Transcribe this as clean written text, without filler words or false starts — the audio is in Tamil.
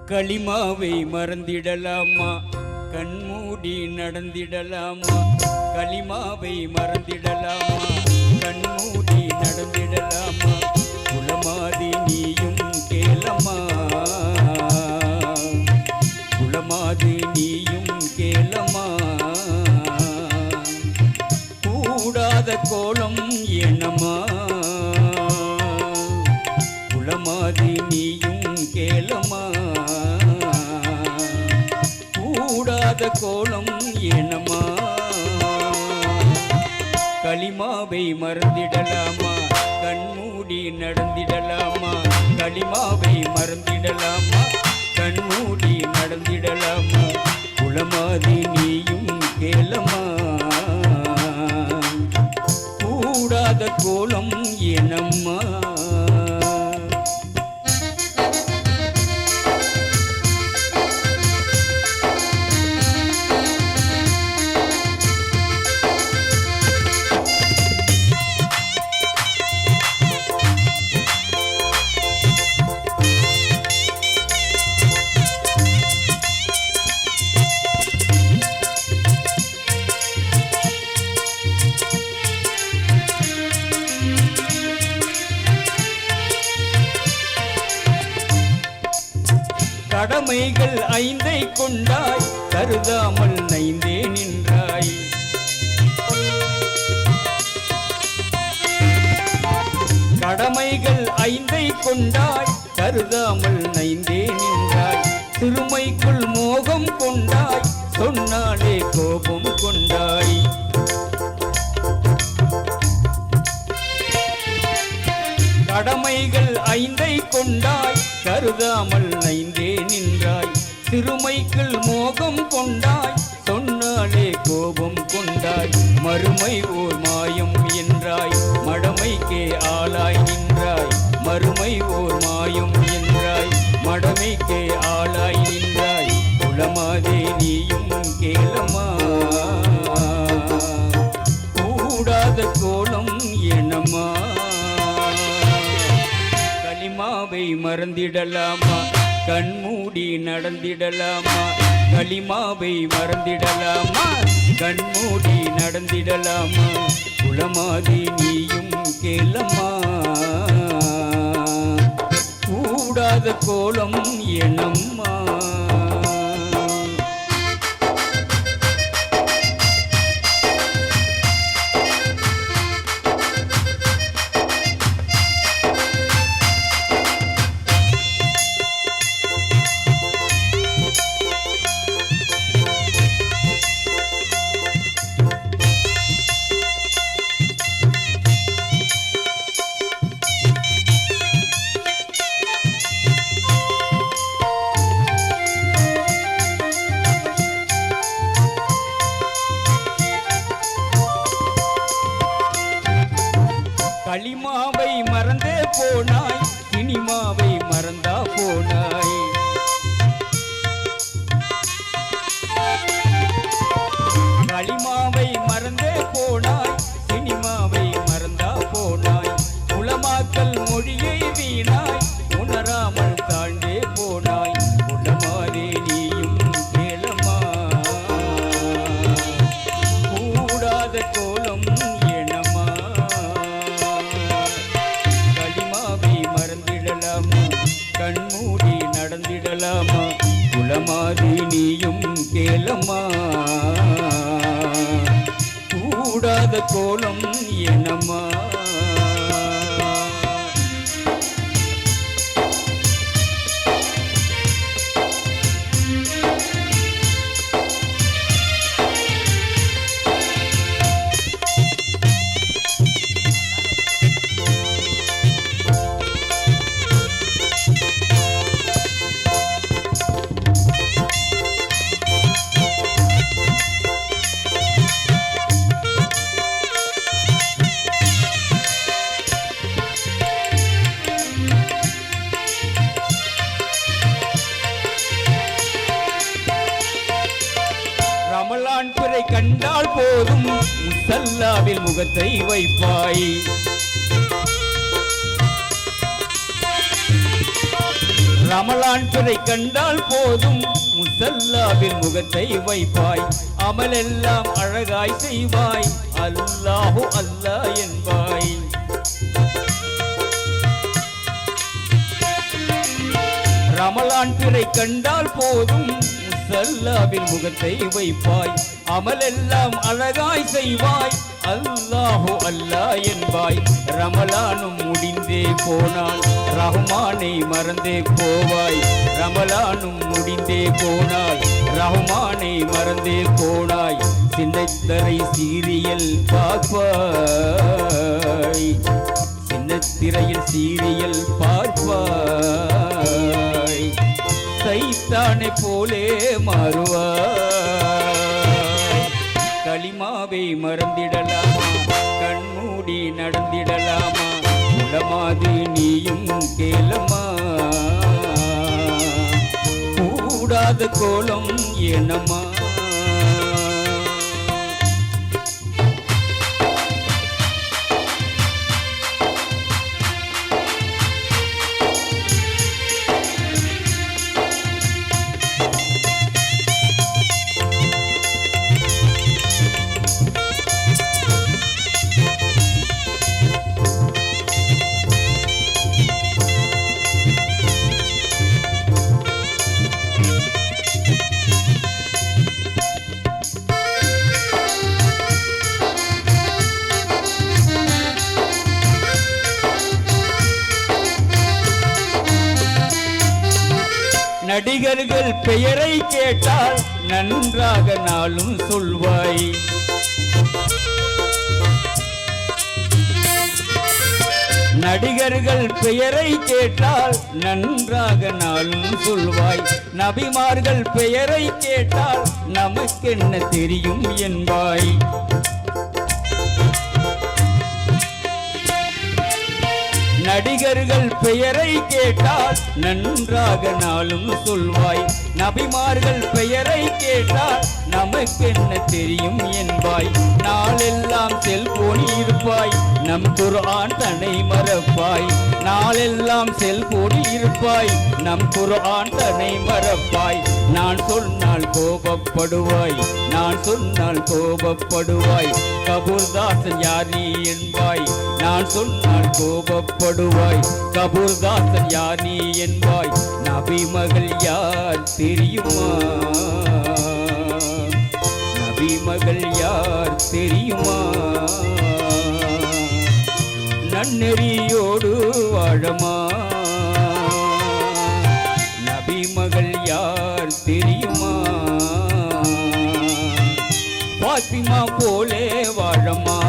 களிமாவை மறந்திடலாமா, கண்மூடி நடந்திடலாமா? களிமாவை மறந்திடலாமா, கண்மூடி நடந்திடலாமா? குலமாதி நீயும் கேளமா, குலமாதி நீயும் கேளமா? கூடாத கோலம் என்னமா, குலமாதி நீயும் கேளமா? கூடாத கோலம் என்னமா? களிமாவை மறந்திடலாமா, கண்மூடி நடந்திடலாமா? களிமாவை மறந்திடலாமா, கண்மூடி நடந்திடலாமா? குலமாதி நீயும் கேளமா? கூடாத கோலம் என்னம்மா? கடமைகள் ஐந்தை கொண்டாய், கருதாமல் நைந்தே நின்றாய். கடமைகள் ஐந்தை கொண்டாய், கருதாமல் நைந்தே நின்றாய். சிறுமைக்குள் மோகம் கொண்டாய், சொன்னாலே கோபம் கொண்டாய். கடமைகள் ஐந்தை கொண்டாய், கருதாமல் நைந்தே நின்றாய். சிறுமைக்குள் மோகம் கொண்டாய், சொன்னாலே கோபம் கொண்டாய். மறுமை ஓர் மாயம் என்றாய், மடமைக்கே ஆளாய் நின்றாய். மறுமை ஓர் மாயம் என்றாய், மடமைக்கே ஆளாய் நின்றாய். குலமாதே நீயும் கேளமா, கூடாத கோலம் என்னமா? களிமாவை மறந்திடலாமா, கண்மூடி நடந்திடலாமா? களிமாவை மறந்திடலாமா, கண்மூடி நடந்திடலாமா? குலமாதி நீயும் கேளமா? கூடாத கோலம் என்னம்மா? களிமாவை மறந்தே போனாய், சினிமாவை மறந்தா போனாய். களிமாவை மறந்தே போனாய், சினிமாவை மறந்தா போனாய். குலமாக்கல் மொழியை வீணாய், உணராமல் தாண்டே போனாய். குலமாதே நீயும் கேளமா, கூடாத கோலம் என்னமா? களிமாவை மறந்திடலாமா, கண்மூடி நடந்திடலாமா? குலமாதி நீயும் கேளமா? கூடாத கோலம் என்னமா? ரமலான் பிறை கண்டால் போதும் முசல்லாவில் முகத்தை வைப்பாய். ரமலான் பிறை கண்டால் போதும் முசல்லாவில் முகத்தை வைப்பாய் அமலெல்லாம் அழகாய் செய்வாய் அல்லாஹு அல்லாஹ் என்பாய் ரமலான் பிறை கண்டால் போதும் முசல்லாவில் முகத்தை வைப்பாய் அமலெல்லாம் அழகாய் செய்வாய் அல்லாஹு அல்லாஹ் என்பாய் ரமலானும் முடிந்தே போனால் ரஹ்மானை மறந்தே போவாய் ரமலானும் முடிந்தே போனால் ரஹ்மானை மறந்தே போனாய் சின்னத்திரை சீரியல் பார்ப்பாய் சின்னத்திரையில் சீரியல் பார்ப்பாய் சைத்தானை போலே மாறுவாய் களிமாவை மறந்திடலாமா கண்மூடி நடந்திடலாமா உளமாது நீயும் கேளமா கூடாத கோலம் என்னம்மா நடிகர்கள் பெயரை கேட்டால் நன்றாக நாளும் சொல்வாய் நடிகர்கள் பெயரை கேட்டால் நன்றாக நாளும் சொல்வாய் நபிமார்கள் பெயரை கேட்டால் நமக்கென்ன தெரியும் என்பாய் நடிகர்கள் பெயரை கேட்டால் நன்றாக நாளும் சொல்வாய் நபிமார்கள் பெயரை கேட்டால் நமக்கென்ன தெரியும் என்பாய் நாளெல்லாம் செல்போனில் இருப்பாய் நம் குர்ஆன் தன்னை மறப்பாய் நாளெல்லாம் செல்போனில் இருப்பாய் நம் குர்ஆன் தன்னை மறப்பாய் நான் சொன்னால் கோபப்படுவாய் நான் சொன்னால் கோபப்படுவாய் கபூர்தாசன் யார் நீ என்பாய் நான் சொன்னால் கோபப்படுவாய் கபூர்தாசன் யார் நீ என்பாய் நபி மகள் யார் தெரியுமா நபி மகள் யார் தெரியுமா நன்னெறியோடு வாழமா நபி மகள் யார் தெரியுமா பாத்திமா போலே வாழமா